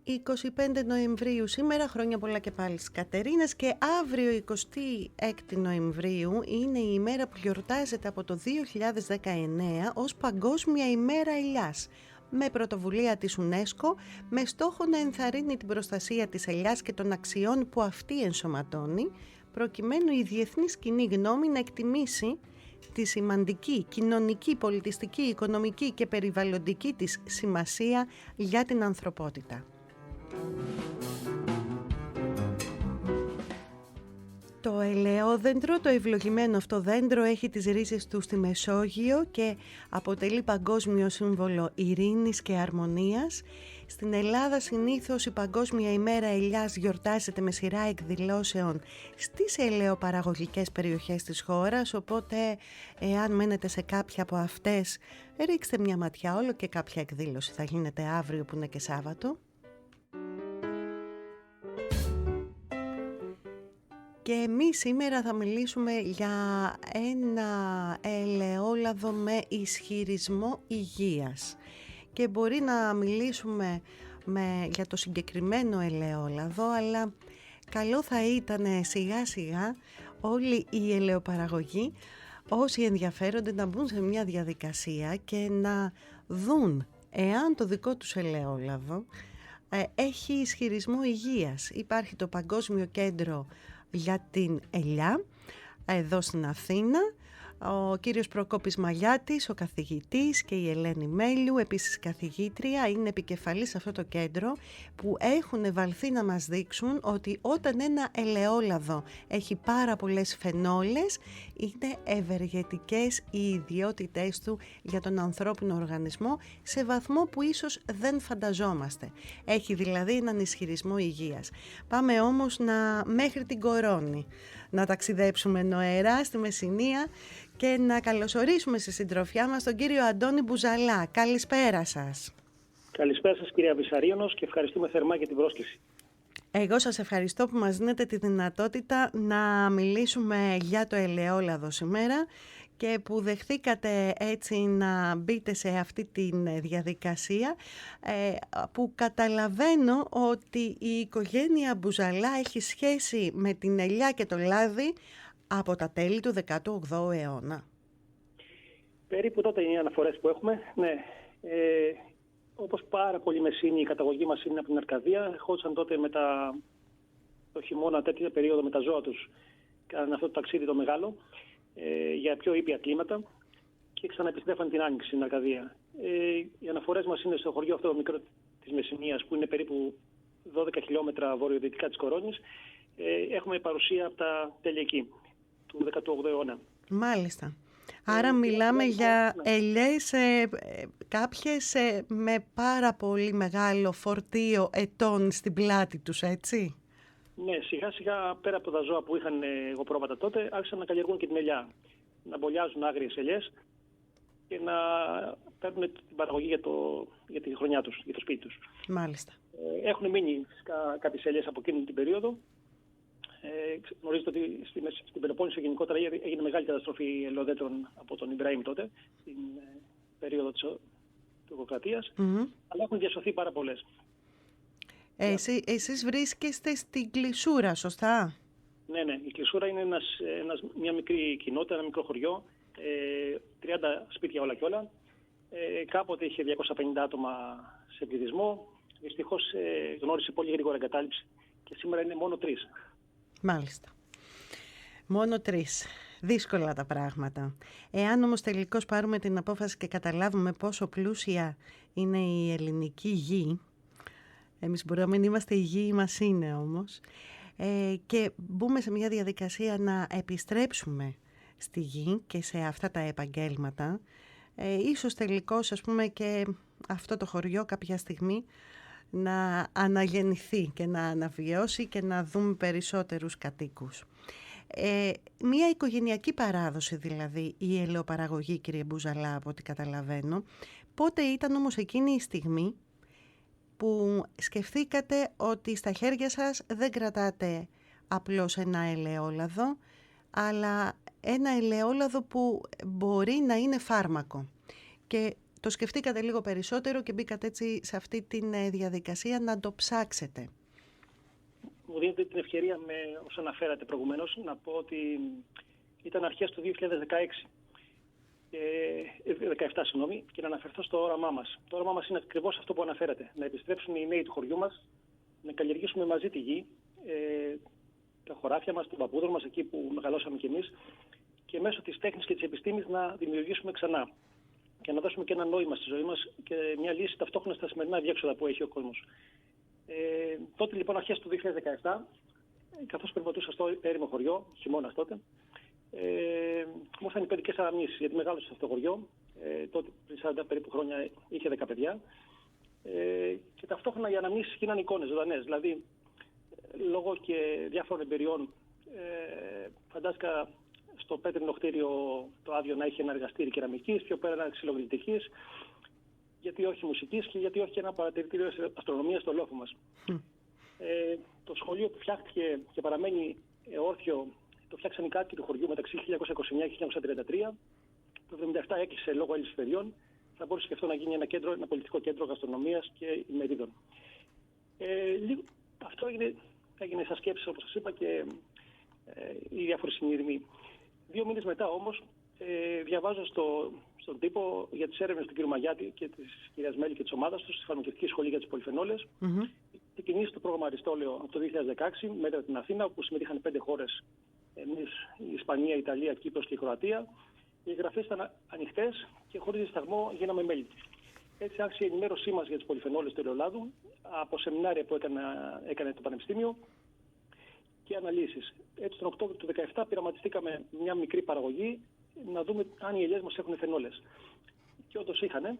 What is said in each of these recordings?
25 Νοεμβρίου σήμερα, χρόνια πολλά και πάλι στις Κατερίνες, και αύριο 26 Νοεμβρίου είναι η ημέρα που γιορτάζεται από το 2019 ως Παγκόσμια ημέρα ελιάς, με πρωτοβουλία της UNESCO, με στόχο να ενθαρρύνει την προστασία της ελιάς και των αξιών που αυτή ενσωματώνει, προκειμένου η διεθνής κοινή γνώμη να εκτιμήσει τη σημαντική κοινωνική, πολιτιστική, οικονομική και περιβαλλοντική της σημασία για την ανθρωπότητα. Το ελαιόδεντρο, το ευλογημένο αυτό δέντρο, έχει τις ρίζες του στη Μεσόγειο και αποτελεί παγκόσμιο σύμβολο ειρήνης και αρμονίας. Στην Ελλάδα συνήθως η Παγκόσμια ημέρα ελιάς γιορτάζεται με σειρά εκδηλώσεων στις ελαιοπαραγωγικές περιοχές της χώρας, οπότε εάν μένετε σε κάποια από αυτές, ρίξτε μια ματιά, όλο και κάποια εκδήλωση θα γίνεται αύριο που είναι και Σάββατο. Και εμείς σήμερα θα μιλήσουμε για ένα ελαιόλαδο με ισχυρισμό υγείας. Και μπορεί να μιλήσουμε για το συγκεκριμένο ελαιόλαδο, αλλά καλό θα ήταν σιγά σιγά όλοι οι ελαιοπαραγωγοί, όσοι ενδιαφέρονται, να μπουν σε μια διαδικασία και να δουν εάν το δικό τους ελαιόλαδο έχει ισχυρισμό υγείας. Υπάρχει το Παγκόσμιο Κέντρο για την Ελιά εδώ στην Αθήνα, ο κύριος Προκόπης Μαλιάτης, ο καθηγητής, και η Ελένη Μέλιου, επίσης καθηγήτρια, είναι επικεφαλής σε αυτό το κέντρο, που έχουν βαλθεί να μας δείξουν ότι όταν ένα ελαιόλαδο έχει πάρα πολλές φενόλες, είναι ευεργετικές οι ιδιότητές του για τον ανθρώπινο οργανισμό σε βαθμό που ίσως δεν φανταζόμαστε. Έχει δηλαδή έναν ισχυρισμό υγείας. Πάμε όμως μέχρι την Κορώνη να ταξιδέψουμε νοερά στη Μεσσηνία και να καλωσορίσουμε στη συντροφιά μας τον κύριο Αντώνη Μπουζαλά. Καλησπέρα σας. Καλησπέρα σας, κυρία Βυσαρίωνος, και ευχαριστούμε θερμά για την πρόσκληση. Εγώ σας ευχαριστώ που μας δίνετε τη δυνατότητα να μιλήσουμε για το ελαιόλαδο σήμερα και που δεχθήκατε έτσι να μπείτε σε αυτή τη διαδικασία, που καταλαβαίνω ότι η οικογένεια Μπουζαλά έχει σχέση με την ελιά και το λάδι από τα τέλη του 18ου αιώνα. Περίπου τότε είναι οι αναφορές που έχουμε. Ναι. Όπως πάρα πολλοί Μεσσήνοι, η καταγωγή μας είναι από την Αρκαδία. Ερχόντουσαν τότε το χειμώνα, τέτοια περίοδο, με τα ζώα τους. Κάνανε αυτό το ταξίδι το μεγάλο για πιο ήπια κλίματα και ξαναεπιστρέφαν την Άνοιξη στην Αρκαδία. Οι αναφορές μας είναι στο χωριό αυτό μικρό της Μεσσηνίας, που είναι περίπου 12 χιλιόμετρα βορειοδυτικά της Κορώνης. Έχουμε παρουσία από τα τέλη εκεί του 18ου αιώνα. Μάλιστα. Άρα μιλάμε για ελιές κάποιες με πάρα πολύ μεγάλο φορτίο ετών στην πλάτη τους, έτσι. Ναι, σιγά σιγά πέρα από τα ζώα που είχαν εγωπρόβατα τότε, άρχισαν να καλλιεργούν και την ελιά. Να μπολιάζουν άγριες ελιές και να παίρνουν την παραγωγή για τη χρονιά τους, για το σπίτι τους. Μάλιστα. Έχουν μείνει κάποιες ελιές από εκείνη την περίοδο. Γνωρίζετε ότι στην Πελοπόννησο γενικότερα έγινε μεγάλη καταστροφή ελαιοδέντρων από τον Ιμπραήμ τότε, στην περίοδο της τουρκοκρατίας, αλλά έχουν διασωθεί πάρα πολλές. Εσείς βρίσκεστε στην Κλεισούρα, σωστά? Ναι, η Κλεισούρα είναι μια μικρή κοινότητα, ένα μικρό χωριό, 30 σπίτια όλα και όλα. Κάποτε είχε 250 άτομα σε πληθυσμό. Δυστυχώς γνώρισε πολύ γρήγορα εγκατάλειψη και σήμερα είναι μόνο 3. Μάλιστα. Μόνο 3. Δύσκολα τα πράγματα. Εάν όμως τελικώς πάρουμε την απόφαση και καταλάβουμε πόσο πλούσια είναι η ελληνική γη, εμείς μπορεί να μην είμαστε, η γη μας είναι όμως, και μπούμε σε μια διαδικασία να επιστρέψουμε στη γη και σε αυτά τα επαγγέλματα, ίσως τελικώς, ας πούμε, και αυτό το χωριό κάποια στιγμή να αναγεννηθεί και να αναβιώσει και να δούμε περισσότερους κατοίκους. Μια οικογενειακή παράδοση δηλαδή η ελαιοπαραγωγή, κύριε Μπουζαλά, από ό,τι καταλαβαίνω. Πότε ήταν όμως εκείνη η στιγμή που σκεφτήκατε ότι στα χέρια σας δεν κρατάτε απλώς ένα ελαιόλαδο, αλλά ένα ελαιόλαδο που μπορεί να είναι φάρμακο? Και το σκεφτήκατε λίγο περισσότερο και μπήκατε έτσι σε αυτή τη διαδικασία να το ψάξετε. Μου δίνετε την ευκαιρία, όσο αναφέρατε προηγουμένως, να πω ότι ήταν αρχές του 2016. 17, συγγνώμη, και να αναφερθώ στο όραμά μας. Το όραμά μας είναι ακριβώς αυτό που αναφέρατε. Να επιστρέψουν οι νέοι του χωριού μας, να καλλιεργήσουμε μαζί τη γη, τα χωράφια μας, τον παππούδρο μας, εκεί που μεγαλώσαμε κι εμείς, και μέσω της τέχνης και της επιστήμης να δημιουργήσουμε ξανά και να δώσουμε και ένα νόημα στη ζωή μας και μια λύση ταυτόχρονα στα σημερινά διέξοδα που έχει ο κόσμος. Τότε λοιπόν, αρχές του 2017, καθώς περπατούσα στο έρημο χωριό, χειμώνας τότε, μου ήρθαν οι παιδικές αναμνήσεις, γιατί μεγάλωσα σε αυτό το χωριό. Τότε, πριν 40 περίπου χρόνια, είχε 10 παιδιά. Και ταυτόχρονα οι αναμνήσεις γίνανε εικόνες ζωντανές. Δηλαδή, λόγω και διάφορων εμπειριών, φαντάστηκα στο πέτρινο κτίριο το άδειο να είχε ένα εργαστήρι κεραμικής, πιο πέρα ένα ξυλογλυτικής, γιατί όχι μουσικής και γιατί όχι και ένα παρατηρητήριο αστρονομίας στο λόφο μας. Το σχολείο που φτιάχτηκε και παραμένει όρθιο, το φτιάξαν οι κάτοικοι του χωριού μεταξύ 1929 και 1933. Το 1977 έκλεισε λόγω έλλειψης παιδιών. Θα μπορούσε και αυτό να γίνει ένα πολιτικό κέντρο γαστρονομίας και ημερίδων. Αυτό έγινε σαν σκέψη, όπως σας είπα, και οι διάφοροι συνειρμοί. 2 μήνες μετά όμως, διαβάζω στον τύπο για τις έρευνες του κ. Μαγιάτη και της κυρίας Μέλη και της ομάδας τους στη Φαρμακευτική Σχολή για τις Πολυφενόλες. Ξεκινήσει το πρόγραμμα Αριστόλαιο από το 2016 μετά την Αθήνα, όπου συμμετείχαν 5 χώρες, εμείς, η Ισπανία, η Ιταλία, Κύπρος και η Κροατία. Οι εγγραφές ήταν ανοιχτές και χωρίς δισταγμό γίναμε μέλη. Έτσι άρχισε η ενημέρωσή μας για τις πολυφενόλες του ελαιολάδου από σεμινάρια που έκανε το Πανεπιστήμιο και αναλύσεις. Έτσι τον Οκτώβριο του 2017 πειραματιστήκαμε μια μικρή παραγωγή να δούμε αν οι ελιές μας έχουν φενόλες. Και όντως είχανε.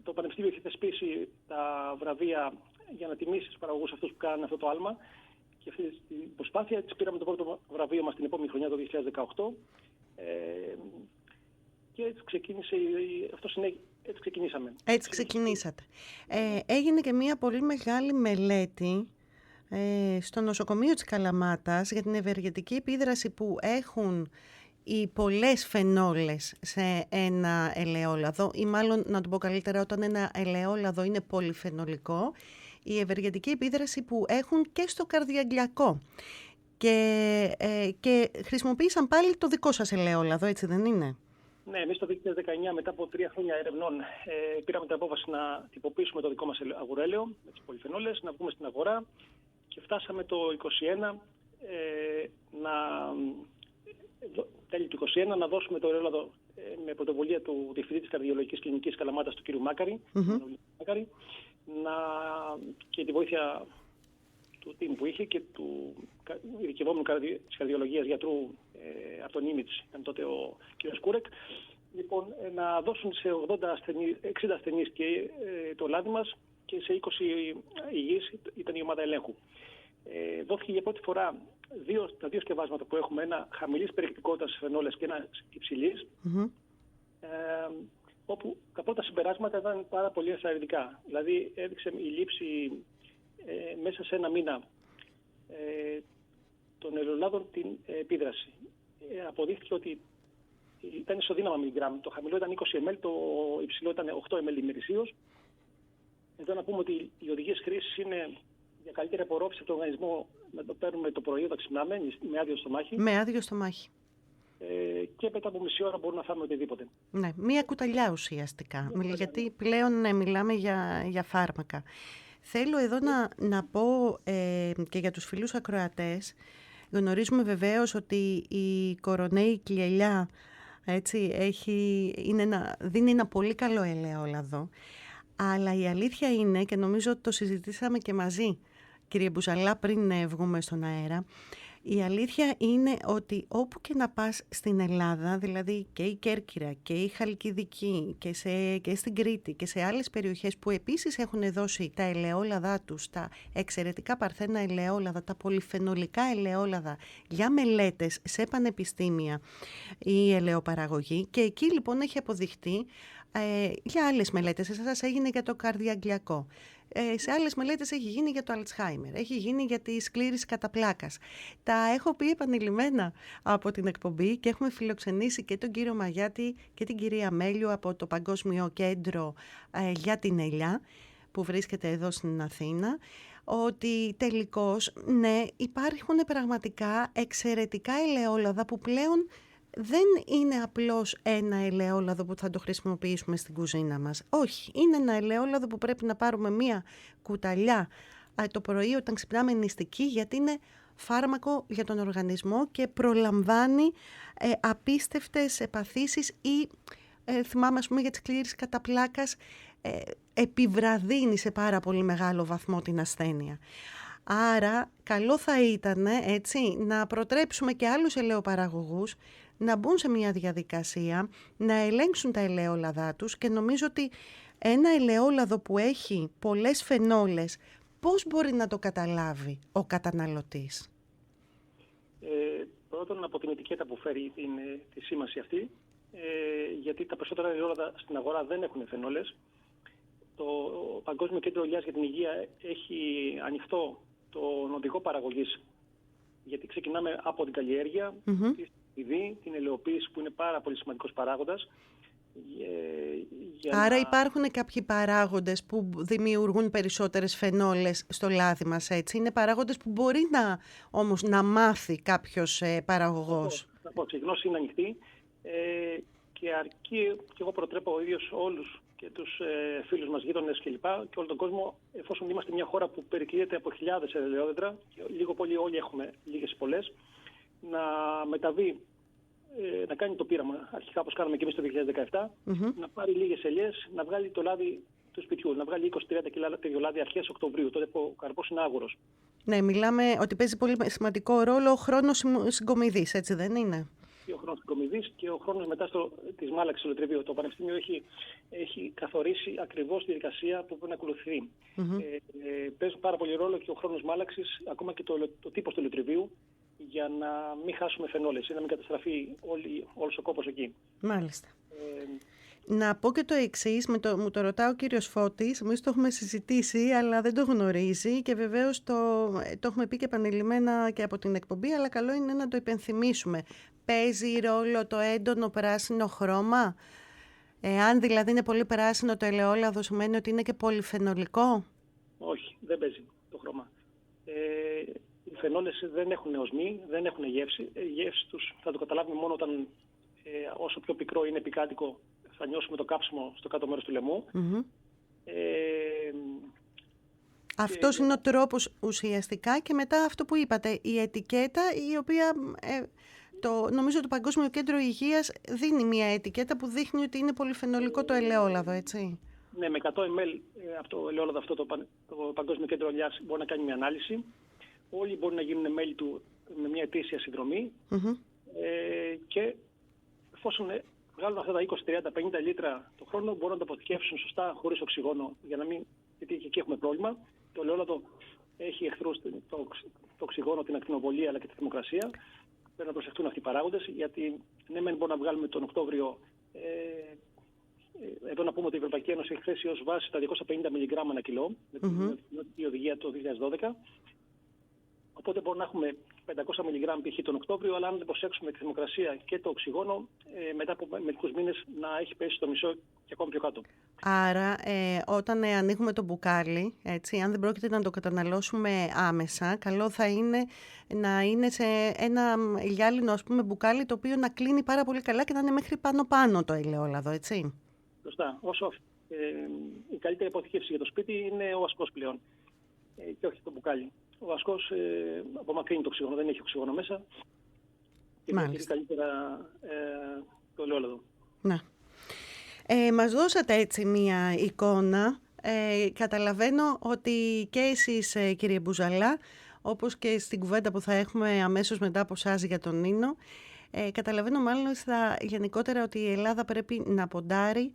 Το Πανεπιστήμιο έχει θεσπίσει τα βραβεία για να τιμήσει τους παραγωγούς αυτούς που κάνουν αυτό το άλμα. Και αυτή την προσπάθεια έτσι πήραμε το πρώτο βραβείο μας την επόμενη χρονιά, το 2018. Και έτσι ξεκινήσαμε. Έτσι ξεκινήσατε. Έγινε και μια πολύ μεγάλη μελέτη στο νοσοκομείο της Καλαμάτας για την ευεργετική επίδραση που έχουν οι πολλές φενόλες σε ένα ελαιόλαδο, ή μάλλον να το πω καλύτερα, όταν ένα ελαιόλαδο είναι πολυφενολικό, η ευεργετική επίδραση που έχουν και στο καρδιαγγειακό. Και χρησιμοποίησαν πάλι το δικό σας ελαιόλαδο, έτσι δεν είναι? Ναι, εμείς το 2019, μετά από 3 χρόνια ερευνών, πήραμε την απόφαση να τυποποιήσουμε το δικό μας αγουρέλαιο με τις πολυφενόλες, να βγούμε στην αγορά και φτάσαμε το 2021 τέλη του 2021 να δώσουμε το ελαιόλαδο με πρωτοβουλία του Διευθυντή της Καρδιολογικής Κλινικής Καλαμάτας, του κ. Μάκαρη, και τη βοήθεια του team που είχε και του ειδικευόμενου της καρδιολογίας γιατρού από τον Ήμιτς, ήταν τότε ο κ. Σκούρεκ, λοιπόν, να δώσουν σε 60 ασθενείς και το λάδι μας και σε 20 υγιείς ήταν η ομάδα ελέγχου. Δόθηκε για πρώτη φορά τα 2 σκευάσματα που έχουμε, ένα χαμηλής περιεκτικότητας φενόλες και ένα υψηλής, όπου τα πρώτα συμπεράσματα ήταν πάρα πολύ ενθαρρυντικά. Δηλαδή έδειξε η λήψη μέσα σε 1 μήνα των ελαιολάδων την επίδραση. Αποδείχθηκε ότι ήταν ισοδύναμα μιλιγκράμμ. Το χαμηλό ήταν 20 ml, το υψηλό ήταν 8 ml ημερησίως. Εδώ να πούμε ότι οι οδηγίες χρήσης είναι για καλύτερη απορρόφηση από τον οργανισμό να το παίρνουμε το πρωί όταν ξυπνάμε με άδειο στομάχι. Με άδειο στομάχι. Και μετά από μισή ώρα μπορούμε να φάμε οτιδήποτε. Ναι, μία κουταλιά ουσιαστικά. Γιατί πλέον μιλάμε για φάρμακα. Θέλω εδώ να πω και για τους φίλους ακροατές, γνωρίζουμε βεβαίως ότι η κορονέικη ελιά δίνει ένα πολύ καλό ελαιόλαδο, αλλά η αλήθεια είναι, και νομίζω ότι το συζητήσαμε και μαζί, κύριε Μπουζαλά, πριν βγούμε στον αέρα, η αλήθεια είναι ότι όπου και να πας στην Ελλάδα, δηλαδή και η Κέρκυρα και η Χαλκιδική και στην Κρήτη και σε άλλες περιοχές που επίσης έχουν δώσει τα ελαιόλαδά τους, τα εξαιρετικά παρθένα ελαιόλαδα, τα πολυφενολικά ελαιόλαδα για μελέτες σε πανεπιστήμια η ελαιοπαραγωγή, και εκεί λοιπόν έχει αποδειχτεί για άλλες μελέτες, εσάς έγινε για το καρδιαγγειακό. σε άλλες μελέτες έχει γίνει για το Αλτσχάιμερ, έχει γίνει για τη σκλήρυνση κατά πλάκας. Τα έχω πει επανειλημμένα από την εκπομπή και έχουμε φιλοξενήσει και τον κύριο Μαγιάτη και την κυρία Μέλιου από το Παγκόσμιο Κέντρο για την Ελιά, που βρίσκεται εδώ στην Αθήνα, ότι τελικώς, ναι, υπάρχουν πραγματικά εξαιρετικά ελαιόλαδα που πλέον δεν είναι απλώς ένα ελαιόλαδο που θα το χρησιμοποιήσουμε στην κουζίνα μας. Όχι, είναι ένα ελαιόλαδο που πρέπει να πάρουμε μία κουταλιά το πρωί όταν ξυπνάμε νηστική, γιατί είναι φάρμακο για τον οργανισμό και προλαμβάνει απίστευτες επαθήσεις ή θυμάμαι ας πούμε για τις σκλήρυνση κατά πλάκας, επιβραδύνει σε πάρα πολύ μεγάλο βαθμό την ασθένεια. Άρα καλό θα ήταν έτσι, να προτρέψουμε και άλλους ελαιοπαραγωγούς να μπουν σε μια διαδικασία, να ελέγξουν τα ελαιόλαδά τους, και νομίζω ότι ένα ελαιόλαδο που έχει πολλές φενόλες, πώς μπορεί να το καταλάβει ο καταναλωτής? Πρώτον, από την ετικέτα που φέρει τη σήμανση αυτή, γιατί τα περισσότερα ελαιόλαδα στην αγορά δεν έχουν φενόλες. Το Παγκόσμιο Κέντρο Ελιάς για την Υγεία έχει ανοιχτό τον οδηγό παραγωγής, γιατί ξεκινάμε από την καλλιέργεια, την ελαιοποίηση που είναι πάρα πολύ σημαντικός παράγοντας. Άρα υπάρχουν κάποιοι παράγοντες που δημιουργούν περισσότερες φενόλες στο λάδι μας, έτσι? Είναι παράγοντες που μπορεί όμως να μάθει κάποιος παραγωγός. Η γνώση είναι ανοιχτή και αρκεί, και εγώ προτρέπω ο ίδιος όλους και τους φίλους μας, γείτονες κλπ. Και όλο τον κόσμο, εφόσον είμαστε μια χώρα που περικλείεται από χιλιάδες ελαιόδεντρα, και λίγο πολύ όλοι έχουμε λίγες πολλές, να μεταβεί, να κάνει το πείραμα, αρχικά όπως κάναμε και εμείς το 2017, να πάρει λίγες ελιές, να βγάλει το λάδι του σπιτιού, να βγάλει 20-30 κιλά τέτοιο λάδι αρχές Οκτωβρίου, τότε που ο καρπός είναι άγουρος. Ναι, μιλάμε ότι παίζει πολύ σημαντικό ρόλο ο χρόνος συγκομιδής, έτσι δεν είναι? Και ο χρόνος συγκομιδής και ο χρόνος μετά της μάλαξης του λετριβείου. Το Πανεπιστήμιο έχει καθορίσει ακριβώς τη διαδικασία που πρέπει να ακολουθεί. Παίζει πάρα πολύ ρόλο και ο χρόνος μάλαξης, ακόμα και το τύπος του λετριβείου, για να μην χάσουμε φενόλες ή να μην καταστραφεί όλος ο κόπος εκεί. Μάλιστα. Να πω και το εξής, μου το ρωτά ο κύριος Φώτης, εμείς το έχουμε συζητήσει αλλά δεν το γνωρίζει και βεβαίως το έχουμε πει και επανειλημμένα και από την εκπομπή, αλλά καλό είναι να το υπενθυμίσουμε. Παίζει ρόλο το έντονο πράσινο χρώμα? Εάν δηλαδή είναι πολύ πράσινο το ελαιόλαδο, σημαίνει ότι είναι και πολυφενολικό? Όχι, δεν παίζει το χρώμα. Οι φενόλες δεν έχουν οσμή, δεν έχουν γεύση. Η γεύση τους θα το καταλάβουμε μόνο όταν όσο πιο πικρό είναι επικάτοικο, θα νιώσουμε το κάψιμο στο κάτω μέρος του λαιμού. Αυτός είναι ο τρόπος ουσιαστικά, και μετά αυτό που είπατε, η ετικέτα, η οποία νομίζω το Παγκόσμιο Κέντρο Υγείας δίνει μια ετικέτα που δείχνει ότι είναι πολυφενολικό το ελαιόλαδο, έτσι? Ναι, με 100 ml από το ελαιόλαδο αυτό το Παγκόσμιο Κέντρο Ελιάς μπορεί να κάνει μια ανάλυση. Όλοι μπορούν να γίνουν μέλη του με μια ετήσια συνδρομή και εφόσον βγάλουν αυτά τα 20, 30, 50 λίτρα το χρόνο, μπορούν να το αποθηκεύσουν σωστά χωρίς οξυγόνο, για να μην, γιατί και εκεί έχουμε πρόβλημα. Το ελαιόλαδο έχει εχθρούς το οξυγόνο, την ακτινοβολία αλλά και τη θερμοκρασία. Πρέπει να προσεχτούν αυτοί οι παράγοντες, γιατί ναι, μεν μπορούμε να βγάλουμε τον Οκτώβριο. Εδώ να πούμε ότι η Ευρωπαϊκή Ένωση έχει θέσει ως βάση τα 250 μιλιγκράμμα ανά κιλό, με την οδηγία το 2012. Οπότε μπορούμε να έχουμε 500 μιλιγκράμμ π.χ. τον Οκτώβριο, αλλά αν δεν προσέξουμε τη θερμοκρασία και το οξυγόνο, μετά από μερικούς μήνες να έχει πέσει στο μισό και ακόμη πιο κάτω. Άρα, όταν ανοίγουμε το μπουκάλι, έτσι, αν δεν πρόκειται να το καταναλώσουμε άμεσα, καλό θα είναι να είναι σε ένα γυάλινο, ας πούμε, μπουκάλι, το οποίο να κλείνει πάρα πολύ καλά και να είναι μέχρι πάνω-πάνω το ελαιόλαδο, έτσι. Σωστά. Όσο η καλύτερη αποθήκευση για το σπίτι είναι ο ασκός πλέον και όχι το μπουκάλι. Ο ασκός απομακρύνει το οξυγόνο, δεν έχει οξυγόνο μέσα και διαχειρίζει καλύτερα το ελαιόλαδο. Να. Μας δώσατε έτσι μία εικόνα. Καταλαβαίνω ότι και εσείς, κύριε Μπουζαλά, όπως και στην κουβέντα που θα έχουμε αμέσως μετά από εσάς για τον Νίνο, καταλαβαίνω μάλιστα γενικότερα ότι η Ελλάδα πρέπει να ποντάρει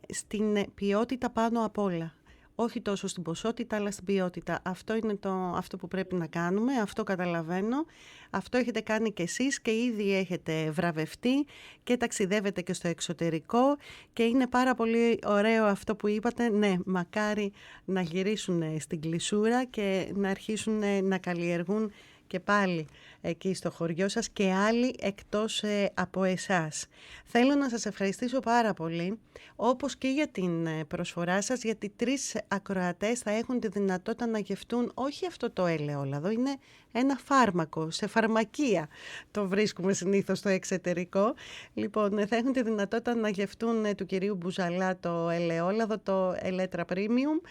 στην ποιότητα πάνω απ' όλα. όχι τόσο στην ποσότητα αλλά στην ποιότητα. Αυτό είναι αυτό που πρέπει να κάνουμε, αυτό καταλαβαίνω. Αυτό έχετε κάνει κι εσείς και ήδη έχετε βραβευτεί και ταξιδεύετε και στο εξωτερικό και είναι πάρα πολύ ωραίο αυτό που είπατε. Ναι, μακάρι να γυρίσουν στην Κλεισούρα και να αρχίσουν να καλλιεργούν και πάλι εκεί στο χωριό σας και άλλοι εκτός από εσάς. Θέλω να σας ευχαριστήσω πάρα πολύ, όπως και για την προσφορά σας, γιατί 3 ακροατές θα έχουν τη δυνατότητα να γευτούν όχι αυτό το ελαιόλαδο, είναι ένα φάρμακο, σε φαρμακεία το βρίσκουμε συνήθως στο εξωτερικό. Λοιπόν, θα έχουν τη δυνατότητα να γευτούν του κυρίου Μπουζαλά το ελαιόλαδο, το Ελέτρα Premium,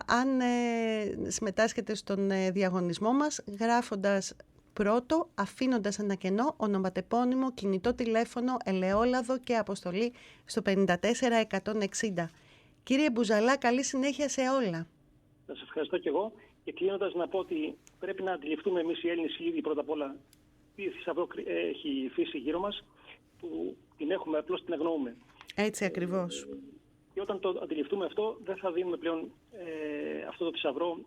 αν συμμετάσχετε στον διαγωνισμό μας γράφοντας πρώτο, αφήνοντας ένα κενό, ονοματεπώνυμο, κινητό τηλέφωνο, ελαιόλαδο και αποστολή στο 54160. Κύριε Μπουζαλά, καλή συνέχεια σε όλα. Σας ευχαριστώ και εγώ. Και κλείνοντας να πω ότι πρέπει να αντιληφθούμε εμείς οι Έλληνες ήδη πρώτα απ' όλα τι θησαυρό έχει η φύση γύρω μας, που την έχουμε, απλώς την αγνοούμε. Έτσι ακριβώς. Και όταν το αντιληφθούμε αυτό, δεν θα δίνουμε πλέον αυτό το θησαυρό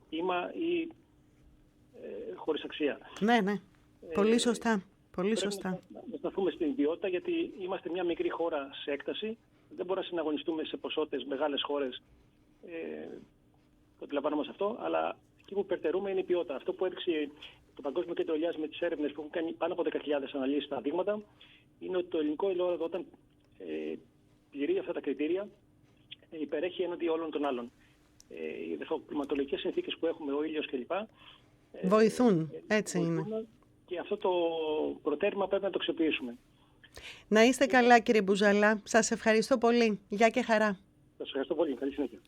κύμα ή χωρίς αξία. Ναι. Πολύ σωστά. Πολύ σωστά. Να σταθούμε στην ποιότητα, γιατί είμαστε μια μικρή χώρα σε έκταση. Δεν μπορούμε να συναγωνιστούμε σε ποσότητες μεγάλες χώρες. Το αντιλαμβάνομαστε αυτό, αλλά εκεί που περτερούμε είναι η ποιότητα. Αυτό που έδειξε το Παγκόσμιο Κέντρο Ελιάς με τις έρευνες που έχουν κάνει πάνω από 10.000 αναλύσεις στα δείγματα, είναι ότι το ελληνικό ελαιόλαδο, όταν πληρεί αυτά τα κριτήρια, υπερέχει έναντι όλων των άλλων. Οι δεφοκλιματολογικές συνθήκες που έχουμε, ο ήλιος κλπ. Βοηθούν, έτσι είναι. Και αυτό το προτέρημα πρέπει να το αξιοποιήσουμε. Να είστε καλά, κύριε Μπουζαλά. Σας ευχαριστώ πολύ. Γεια και χαρά. Σας ευχαριστώ πολύ. Καλή συνέχεια.